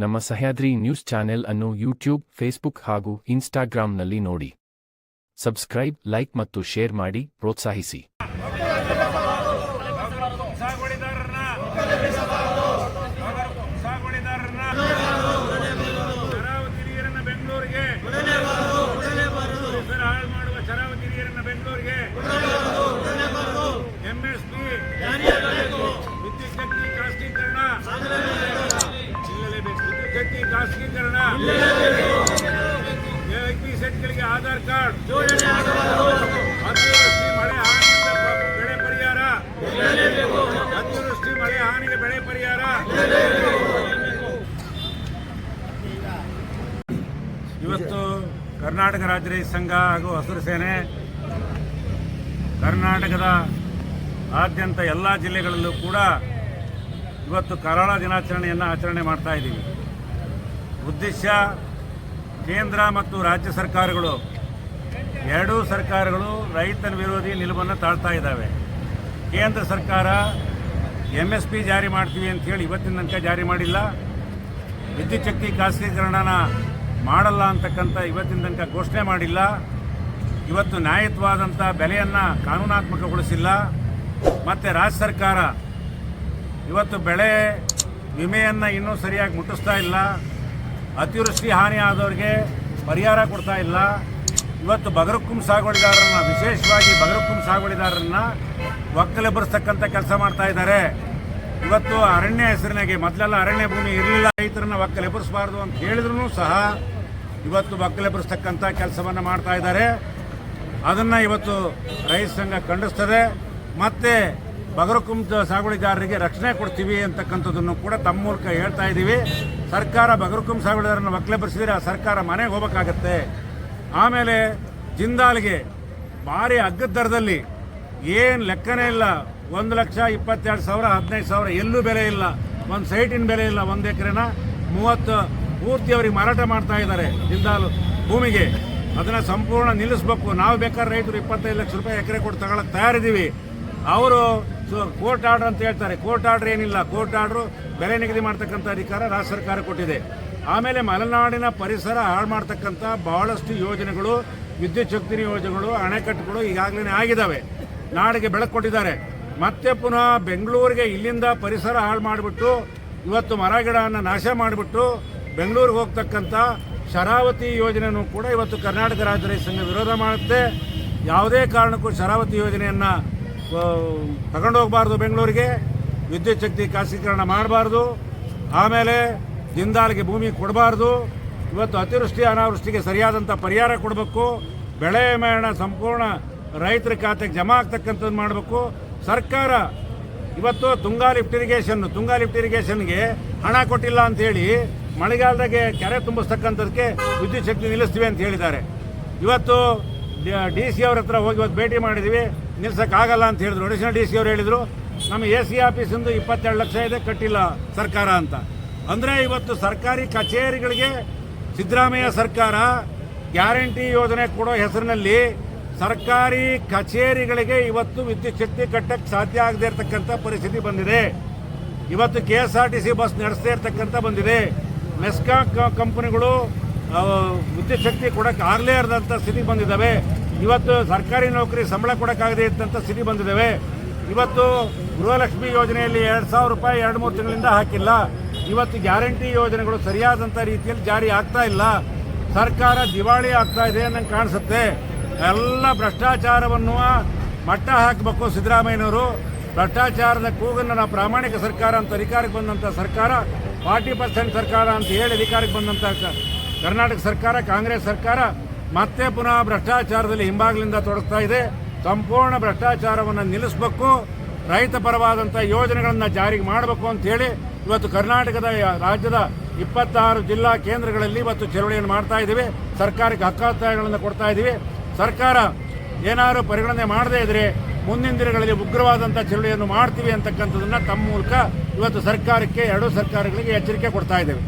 ನಮ್ಮ Sahyadri news channel ಅನ್ನು YouTube, Facebook ಹಾಗೂ ಇನ್ಸ್ಟಾಗ್ರಾಂನಲ್ಲಿ ನೋಡಿ. ಸಬ್ಸ್ಕ್ರೈಬ್, ಲೈಕ್ ಮತ್ತು ಶೇರ್ ಮಾಡಿ ಪ್ರೋತ್ಸಾಹಿಸಿ. ಖಾಸಗೀಕರಣ, ಸೆಟ್ಗಳಿಗೆ ಆಧಾರ್ ಕಾರ್ಡ್, ಅತಿವೃಷ್ಟಿ ಮಳೆ ಹಾನಿಯಿಂದ ಬೆಳೆ ಪರಿಹಾರ, ಅತಿವೃಷ್ಟಿ ಮಳೆ ಹಾನಿಗೆ ಬೆಳೆ ಪರಿಹಾರ. ಇವತ್ತು ಕರ್ನಾಟಕ ರಾಜ್ಯ ರೈತ ಸಂಘ ಹಾಗೂ ಹಸಿರು ಸೇನೆ ಕರ್ನಾಟಕದ ಆದ್ಯಂತ ಎಲ್ಲ ಜಿಲ್ಲೆಗಳಲ್ಲೂ ಕೂಡ ಇವತ್ತು ಕರಾಳ ದಿನಾಚರಣೆಯನ್ನು ಆಚರಣೆ ಮಾಡ್ತಾ ಇದ್ದೀವಿ. ಉದ್ದೇಶ, ಕೇಂದ್ರ ಮತ್ತು ರಾಜ್ಯ ಸರ್ಕಾರಗಳು ಎರಡೂ ಸರ್ಕಾರಗಳು ರೈತನ ವಿರೋಧಿ ನಿಲುವನ್ನು ತಾಳ್ತಾ ಇದ್ದಾವೆ. ಕೇಂದ್ರ ಸರ್ಕಾರ MSP ಜಾರಿ ಮಾಡ್ತೀವಿ ಅಂಥೇಳಿ ಇವತ್ತಿನ ತನಕ ಜಾರಿ ಮಾಡಿಲ್ಲ. ವಿದ್ಯುತ್ ಶಕ್ತಿ ಖಾಸಗೀಕರಣನ ಮಾಡಲ್ಲ ಅಂತಕ್ಕಂಥ ಇವತ್ತಿನ ತನಕ ಘೋಷಣೆ ಮಾಡಿಲ್ಲ. ಇವತ್ತು ನ್ಯಾಯಯುತವಾದಂಥ ಬೆಲೆಯನ್ನು ಕಾನೂನಾತ್ಮಕಗೊಳಿಸಿಲ್ಲ. ಮತ್ತು ರಾಜ್ಯ ಸರ್ಕಾರ ಇವತ್ತು ಬೆಳೆ ವಿಮೆಯನ್ನು ಇನ್ನೂ ಸರಿಯಾಗಿ ಮುಟ್ಟಿಸ್ತಾ ಇಲ್ಲ. ಅತಿವೃಷ್ಟಿ ಹಾನಿ ಆದವರಿಗೆ ಪರಿಹಾರ ಕೊಡ್ತಾ ಇಲ್ಲ. ಇವತ್ತು ಬಗರುಕುಂ ಸಾಗುವಳಿದಾರರನ್ನ, ವಿಶೇಷವಾಗಿ ಬಗರುಕುಂ ಸಾಗುವಳಿದಾರರನ್ನ ಒಕ್ಕಲೆಬ್ಬರಿಸ್ತಕ್ಕಂಥ ಕೆಲಸ ಮಾಡ್ತಾ ಇದ್ದಾರೆ. ಇವತ್ತು ಅರಣ್ಯ ಹೆಸರಿನಾಗೆ ಮೊದಲೆಲ್ಲ ಅರಣ್ಯ ಭೂಮಿ ಇರಲಿಲ್ಲ, ರೈತರನ್ನ ಒಕ್ಕಲೆಬ್ಬರಿಸಬಾರ್ದು ಅಂತ ಹೇಳಿದ್ರು ಸಹ ಇವತ್ತು ಒಕ್ಕಲೆಬ್ಬರಿಸ್ತಕ್ಕಂಥ ಕೆಲಸವನ್ನು ಮಾಡ್ತಾ ಇದ್ದಾರೆ. ಅದನ್ನು ಇವತ್ತು ರೈತ ಸಂಘ ಖಂಡಿಸ್ತದೆ. ಮತ್ತು ಬಗರುಕುಂ ಸಾಗುವಳಿದಾರರಿಗೆ ರಕ್ಷಣೆ ಕೊಡ್ತೀವಿ ಅಂತಕ್ಕಂಥದ್ದನ್ನು ಕೂಡ ತಮ್ಮ ಮೂಲಕ ಹೇಳ್ತಾ ಇದ್ದೀವಿ. ಸರ್ಕಾರ ಬಗರುಕುಂ ಸಾಗುವಳಿದಾರರನ್ನು ಒಕ್ಕಲೆಬ್ಬರಿಸಿದರೆ ಆ ಸರ್ಕಾರ ಮನೆಗೆ ಹೋಗಬೇಕಾಗತ್ತೆ. ಆಮೇಲೆ ಜಿಂದಾಲ್ಗೆ ಭಾರಿ ಅಗ್ಗದ ದರದಲ್ಲಿ ಏನು ಲೆಕ್ಕನೇ ಇಲ್ಲ, 1,22,000 15,000 ಎಲ್ಲೂ ಬೆಲೆ ಇಲ್ಲ. ಒಂದು ಸೈಟಿನ ಬೆಲೆ ಇಲ್ಲ. 1 ಎಕರೆನ 30 ಪೂರ್ತಿ ಅವ್ರಿಗೆ ಮಾರಾಟ ಮಾಡ್ತಾ ಇದ್ದಾರೆ ಜಿಂದಾಲ್ ಭೂಮಿಗೆ. ಅದನ್ನು ಸಂಪೂರ್ಣ ನಿಲ್ಲಿಸಬೇಕು. ನಾವು ಬೇಕಾದ್ರೆ ರೈತರು 25 ಲಕ್ಷ ರೂಪಾಯಿ ಎಕರೆ ಕೊಟ್ಟು ತಗೊಳ್ಳೋಕೆ ತಯಾರಿದ್ದೀವಿ. ಅವರು ಕೋರ್ಟ್ ಆರ್ಡರ್ ಅಂತ ಹೇಳ್ತಾರೆ. ಕೋರ್ಟ್ ಆರ್ಡರ್ ಏನಿಲ್ಲ. ಕೋರ್ಟ್ ಆರ್ಡರ್ ಬೆಲೆ ನಿಗದಿ ಮಾಡ್ತಕ್ಕಂಥ ಅಧಿಕಾರ ರಾಜ್ಯ ಸರ್ಕಾರ ಕೊಟ್ಟಿದೆ. ಆಮೇಲೆ ಮಲೆನಾಡಿನ ಪರಿಸರ ಹಾಳು ಮಾಡ್ತಕ್ಕಂಥ ಬಹಳಷ್ಟು ಯೋಜನೆಗಳು, ವಿದ್ಯುತ್ ಶಕ್ತಿ ಯೋಜನೆಗಳು, ಅಣೆಕಟ್ಟುಗಳು ಈಗಾಗಲೇ ಆಗಿದ್ದಾವೆ. ನಾಡಿಗೆ ಬೆಳಕು ಕೊಟ್ಟಿದ್ದಾರೆ. ಮತ್ತೆ ಪುನಃ ಬೆಂಗಳೂರಿಗೆ ಇಲ್ಲಿಂದ ಪರಿಸರ ಹಾಳು ಮಾಡಿಬಿಟ್ಟು ಇವತ್ತು ಮರ ಗಿಡವನ್ನು ನಾಶ ಮಾಡಿಬಿಟ್ಟು ಬೆಂಗಳೂರಿಗೆ ಹೋಗ್ತಕ್ಕಂಥ ಶರಾವತಿ ಯೋಜನೆಯೂ ಕೂಡ ಇವತ್ತು ಕರ್ನಾಟಕ ರಾಜ್ಯ ರೈತ ಸಂಘ ವಿರೋಧ ಮಾಡುತ್ತೆ. ಯಾವುದೇ ಕಾರಣಕ್ಕೂ ಶರಾವತಿ ಯೋಜನೆಯನ್ನು ತಗೊಂಡೋಗಬಾರ್ದು. ಬೆಂಗಳೂರಿಗೆ ವಿದ್ಯುತ್ ಶಕ್ತಿ ಖಾಸಗೀಕರಣ ಮಾಡಬಾರ್ದು. ಆಮೇಲೆ ಜಿಂದಾಲ್ಗೆ ಭೂಮಿ ಕೊಡಬಾರ್ದು. ಇವತ್ತು ಅತಿವೃಷ್ಟಿ ಅನಾವೃಷ್ಟಿಗೆ ಸರಿಯಾದಂಥ ಪರಿಹಾರ ಕೊಡಬೇಕು. ಬೆಳೆ ವಿಮೆಯನ್ನು ಸಂಪೂರ್ಣ ರೈತರ ಖಾತೆಗೆ ಜಮಾ ಆಗ್ತಕ್ಕಂಥದ್ದು ಮಾಡಬೇಕು. ಸರ್ಕಾರ ಇವತ್ತು ತುಂಗಾ ಲಿಫ್ಟ್ ಇರಿಗೇಷನ್ಗೆ ಹಣ ಕೊಟ್ಟಿಲ್ಲ ಅಂಥೇಳಿ ಮಳೆಗಾಲದಾಗೆ ಕೆರೆ ತುಂಬಿಸ್ತಕ್ಕಂಥದಕ್ಕೆ ವಿದ್ಯುತ್ ಶಕ್ತಿ ನಿಲ್ಲಿಸ್ತೀವಿ ಅಂತ ಹೇಳಿದ್ದಾರೆ. ಇವತ್ತು DC ಅವ್ರ ಹತ್ರ ಹೋಗಿ ಇವತ್ತು ಭೇಟಿ ಮಾಡಿದ್ದೀವಿ. ನಿಲ್ಸೋಕ್ಕಾಗಲ್ಲ ಅಂತ ಹೇಳಿದ್ರು. ಅಡಿಷನಲ್ DC ಅವ್ರು ಹೇಳಿದರು ನಮ್ಮ AC ಆಫೀಸಿಂದು 22 ಲಕ್ಷ ಇದೆ, ಕಟ್ಟಿಲ್ಲ ಸರ್ಕಾರ ಅಂತ. ಅಂದರೆ ಇವತ್ತು ಸರ್ಕಾರಿ ಕಚೇರಿಗಳಿಗೆ ಸಿದ್ದರಾಮಯ್ಯ ಸರ್ಕಾರ ಗ್ಯಾರಂಟಿ ಯೋಜನೆ ಕೊಡೋ ಹೆಸರಿನಲ್ಲಿ ಸರ್ಕಾರಿ ಕಚೇರಿಗಳಿಗೆ ಇವತ್ತು ವಿದ್ಯುತ್ ಶಕ್ತಿ ಕಟ್ಟಕ್ಕೆ ಸಾಧ್ಯ ಆಗದೇ ಇರತಕ್ಕಂಥ ಪರಿಸ್ಥಿತಿ ಬಂದಿದೆ. ಇವತ್ತು KSRTC ಬಸ್ ನಡೆಸದೇ ಇರತಕ್ಕಂಥ ಬಂದಿದೆ. ಮೆಸ್ಕಾಂ ಕಂಪನಿಗಳು ವಿದ್ಯುತ್ ಶಕ್ತಿ ಕೊಡಕ್ಕೆ ಆಗಲೇ ಇರದಂಥ ಸ್ಥಿತಿ ಬಂದಿದ್ದಾವೆ. ಇವತ್ತು ಸರ್ಕಾರಿ ನೌಕರಿ ಸಂಬಳ ಕೊಡೋಕ್ಕಾಗದೇ ಇದ್ದಂಥ ಸ್ಥಿತಿ ಬಂದಿದ್ದಾವೆ. ಇವತ್ತು ಗೃಹಲಕ್ಷ್ಮಿ ಯೋಜನೆಯಲ್ಲಿ 2,000 ರೂಪಾಯಿ 2-3 ತಿಂಗಳಿಂದ ಹಾಕಿಲ್ಲ. ಇವತ್ತು ಗ್ಯಾರಂಟಿ ಯೋಜನೆಗಳು ಸರಿಯಾದಂಥ ರೀತಿಯಲ್ಲಿ ಜಾರಿ ಆಗ್ತಾ ಇಲ್ಲ. ಸರ್ಕಾರ ದಿವಾಳಿ ಆಗ್ತಾ ಇದೆ ಅನ್ನಂಗೆ ಕಾಣಿಸುತ್ತೆ. ಎಲ್ಲ ಭ್ರಷ್ಟಾಚಾರವನ್ನು ಮಟ್ಟ ಹಾಕಬೇಕು ಸಿದ್ದರಾಮಯ್ಯನವರು. ಭ್ರಷ್ಟಾಚಾರದ ಕೂಗನ್ನು ನಾವು ಪ್ರಾಮಾಣಿಕ ಸರ್ಕಾರ ಅಂತ ಅಧಿಕಾರಕ್ಕೆ ಬಂದಂಥ ಸರ್ಕಾರ, 40% ಸರ್ಕಾರ ಅಂತ ಹೇಳಿ ಅಧಿಕಾರಕ್ಕೆ ಬಂದಂಥ ಕರ್ನಾಟಕ ಸರ್ಕಾರ, ಕಾಂಗ್ರೆಸ್ ಸರ್ಕಾರ ಮತ್ತೆ ಪುನಃ ಭ್ರಷ್ಟಾಚಾರದಲ್ಲಿ ಹಿಂಬಾಗಿಲಿಂದ ತೊಡಗ್ತಾ ಇದೆ. ಸಂಪೂರ್ಣ ಭ್ರಷ್ಟಾಚಾರವನ್ನು ನಿಲ್ಲಿಸಬೇಕು. ರೈತ ಪರವಾದಂಥ ಯೋಜನೆಗಳನ್ನು ಜಾರಿಗೆ ಮಾಡಬೇಕು ಅಂತೇಳಿ ಇವತ್ತು ಕರ್ನಾಟಕದ ರಾಜ್ಯದ 26 ಜಿಲ್ಲಾ ಕೇಂದ್ರಗಳಲ್ಲಿ ಇವತ್ತು ಚಳವಳಿಯನ್ನು ಮಾಡ್ತಾ ಇದ್ದೀವಿ. ಸರ್ಕಾರಕ್ಕೆ ಹಕ್ಕೊತ್ತಾಯಗಳನ್ನು ಕೊಡ್ತಾ ಇದ್ದೀವಿ. ಸರ್ಕಾರ ಏನಾದರೂ ಪರಿಗಣನೆ ಮಾಡದೇ ಇದ್ದರೆ ಮುಂದಿನ ದಿನಗಳಲ್ಲಿ ಉಗ್ರವಾದಂಥ ಚಳವಳಿಯನ್ನು ಮಾಡ್ತೀವಿ ಅಂತಕ್ಕಂಥದ್ದನ್ನು ತಮ್ಮ ಮೂಲಕ ಇವತ್ತು ಸರ್ಕಾರಕ್ಕೆ, ಎರಡೂ ಸರ್ಕಾರಗಳಿಗೆ ಎಚ್ಚರಿಕೆ ಕೊಡ್ತಾ ಇದ್ದೇವೆ.